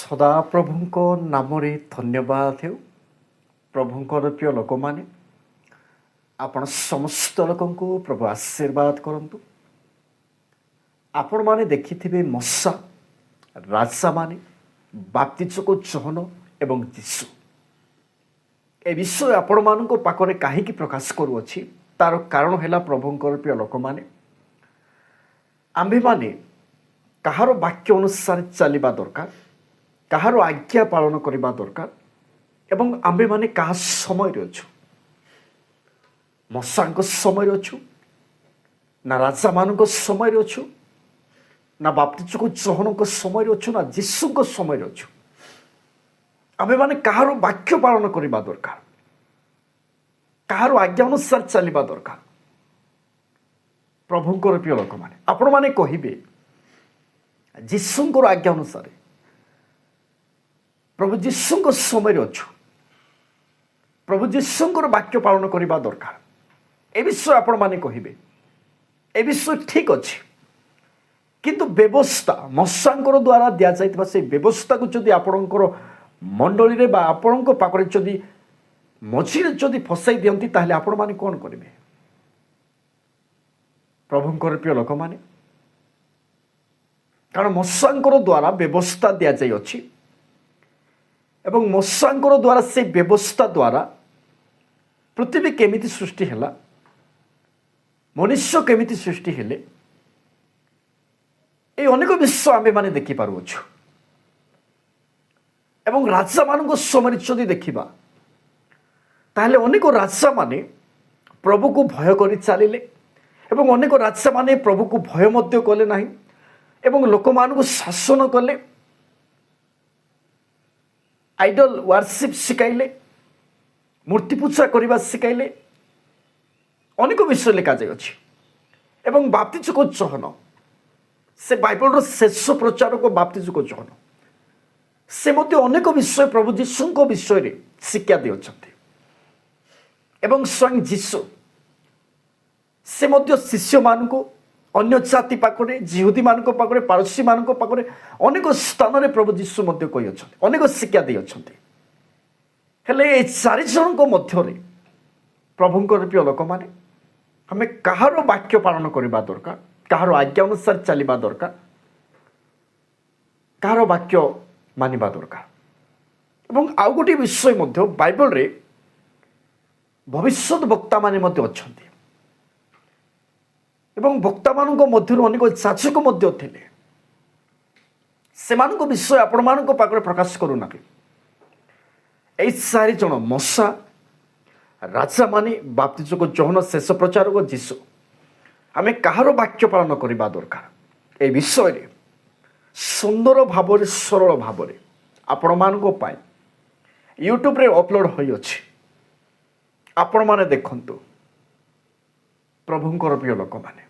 ସଦାପ୍ରଭୁଙ୍କ ନାମରେ ଧନ୍ୟବାଦ ହେଉ। ପ୍ରଭୁଙ୍କର ପ୍ରିୟ ଲୋକମାନେ, ଆପଣ ସମସ୍ତ ଲୋକଙ୍କୁ ପ୍ରଭୁ ଆଶୀର୍ବାଦ କରନ୍ତୁ। ଆପଣମାନେ ଦେଖିଥିବେ ମଶା, ରାଜାମାନେ, ବାପ୍ତିଜକ ଜୋହନ ଏବଂ ଯୀଶୁ। ଏ ବିଷୟ ଆପଣମାନଙ୍କ ପାଖରେ କାହିଁକି ପ୍ରକାଶ କରୁଅଛି, ତାର କାରଣ ହେଲା ପ୍ରଭୁଙ୍କର ପ୍ରିୟ ଲୋକମାନେ, ଆମ୍ଭେମାନେ କାହାର ବାକ୍ୟ ଅନୁସାରେ ଚାଲିବା ଦରକାର, କାହାର ଆଜ୍ଞା ପାଳନ କରିବା ଦରକାର ଏବଂ ଆମ୍ଭେମାନେ କାହା ସମୟରେ ଅଛୁ। ମଶାଙ୍କ ସମୟରେ ଅଛୁ ନା ରାଜାମାନଙ୍କ ସମୟରେ ଅଛୁ, ନା ବାପ୍ତିଜକ ଜୋହନଙ୍କ ସମୟରେ ଅଛୁ, ନା ଯୀଶୁଙ୍କ ସମୟରେ ଅଛୁ। ଆମ୍ଭେମାନେ କାହାର ବାକ୍ୟ ପାଳନ କରିବା ଦରକାର, କାହାର ଆଜ୍ଞା ଅନୁସାରେ ଚାଲିବା ଦରକାର। ପ୍ରଭୁଙ୍କର ପ୍ରିୟ ଲୋକମାନେ, ଆପଣମାନେ କହିବେ ଯୀଶୁଙ୍କର ଆଜ୍ଞା ଅନୁସାରେ ପ୍ରଭୁ ଯୀଶୁଙ୍କ ସମୟରେ ଅଛୁ, ପ୍ରଭୁ ଯୀଶୁଙ୍କର ବାକ୍ୟ ପାଳନ କରିବା ଦରକାର। ଏ ବିଷୟ ଆପଣମାନେ କହିବେ, ଏ ବିଷୟ ଠିକ୍ ଅଛି, କିନ୍ତୁ ବ୍ୟବସ୍ଥା ମଶାଙ୍କର ଦ୍ୱାରା ଦିଆଯାଇଥିବା ସେହି ବ୍ୟବସ୍ଥାକୁ ଯଦି ଆପଣଙ୍କର ମଣ୍ଡଳୀରେ ବା ଆପଣଙ୍କ ପାଖରେ ଯଦି ମଝିରେ ଯଦି ଫସାଇ ଦିଅନ୍ତି, ତାହେଲେ ଆପଣମାନେ କ'ଣ କରିବେ? ପ୍ରଭୁଙ୍କର ପ୍ରିୟ ଲୋକମାନେ, କାରଣ ମଶାଙ୍କର ଦ୍ୱାରା ବ୍ୟବସ୍ଥା ଦିଆଯାଇଅଛି ଏବଂ ମଶାଙ୍କର ଦ୍ୱାରା ସେ ବ୍ୟବସ୍ଥା ଦ୍ୱାରା ପୃଥିବୀ କେମିତି ସୃଷ୍ଟି ହେଲା, ମନୁଷ୍ୟ କେମିତି ସୃଷ୍ଟି ହେଲେ, এই ଅନେକ ବିଷୟ ଆମ୍ଭେମାନେ ଦେଖିପାରୁଅଛୁ। ଏବଂ ରାଜାମାନଙ୍କ ସମୟରେ ଯଦି ଦେଖିବା, ତାହେଲେ ଅନେକ ରାଜାମାନେ ପ୍ରଭୁକୁ ଭୟ କରି ଚାଲିଲେ ଏବଂ ଅନେକ ରାଜାମାନେ ପ୍ରଭୁକୁ ଭୟ ମଧ୍ୟ କଲେ ନାହିଁ ଏବଂ ଲୋକମାନଙ୍କୁ ଶାସନ କଲେ, ଆଇଡଲ ୱାର୍ସିପ୍ ଶିଖାଇଲେ, ମୂର୍ତ୍ତି ପୂଜା କରିବା ଶିଖାଇଲେ। ଅନେକ ବିଷୟ ଲେଖାଯାଇଅଛି ଏବଂ ବାପ୍ତିଜକ ଜୋହନ, ସେ ବାଇବଲର ଶେଷ ପ୍ରଚାରକ ବାପ୍ତିଜକ ଜୋହନ, ସେ ମଧ୍ୟ ଅନେକ ବିଷୟ ପ୍ରଭୁ ଯୀଶୁଙ୍କ ବିଷୟରେ ଶିକ୍ଷା ଦେଉଛନ୍ତି ଏବଂ ସ୍ୱୟଂ ଯୀଶୁ ସେ ମଧ୍ୟ ଶିଷ୍ୟମାନଙ୍କୁ ଅନ୍ୟ ଜାତି ପାଖରେ, ଜିହୁଦୀମାନଙ୍କ ପାଖରେ, ପାରସୀମାନଙ୍କ ପାଖରେ ଅନେକ ସ୍ଥାନରେ ପ୍ରଭୁ ଯୀଶୁ ମଧ୍ୟ କହିଅଛନ୍ତି, ଅନେକ ଶିକ୍ଷା ଦେଇଅଛନ୍ତି। ହେଲେ ଏ ଚାରିଜଣଙ୍କ ମଧ୍ୟରେ ପ୍ରଭୁଙ୍କର ପ୍ରିୟ ଲୋକମାନେ, ଆମେ କାହାର ବାକ୍ୟ ପାଳନ କରିବା ଦରକାର, କାହାର ଆଜ୍ଞା ଅନୁସାରେ ଚାଲିବା ଦରକାର, କାହାର ବାକ୍ୟ ମାନିବା ଦରକାର। ଏବଂ ଆଉ ଗୋଟିଏ ବିଷୟ ମଧ୍ୟ, ବାଇବଲରେ ଭବିଷ୍ୟତ ବକ୍ତାମାନେ ମଧ୍ୟ ଅଛନ୍ତି ଏବଂ ବକ୍ତାମାନଙ୍କ ମଧ୍ୟରୁ ଅନେକ ଯାଜକ ମଧ୍ୟ ଥିଲେ। ସେମାନଙ୍କ ବିଷୟ ଆପଣମାନଙ୍କ ପାଖରେ ପ୍ରକାଶ କରୁନାହିଁ। এই ଚାରିଜଣ ମଶା, ରାଜାମାନେ, ବାପ୍ତିଜକ ଜୋହନ, ଶେଷ ପ୍ରଚାରକ ଯୀଶୁ, ଆମେ କାହାର ବାକ୍ୟ ପାଳନ କରିବା ଦରକାର, ଏ ବିଷୟରେ ସୁନ୍ଦର ଭାବରେ, ସରଳ ଭାବରେ ଆପଣମାନଙ୍କ ପାଇଁ ୟୁଟ୍ୟୁବରେ ଅପଲୋଡ଼ ହୋଇଅଛି। ଆପଣମାନେ ଦେଖନ୍ତୁ। ପ୍ରଭୁଙ୍କର ପ୍ରିୟ ଲୋକମାନେ,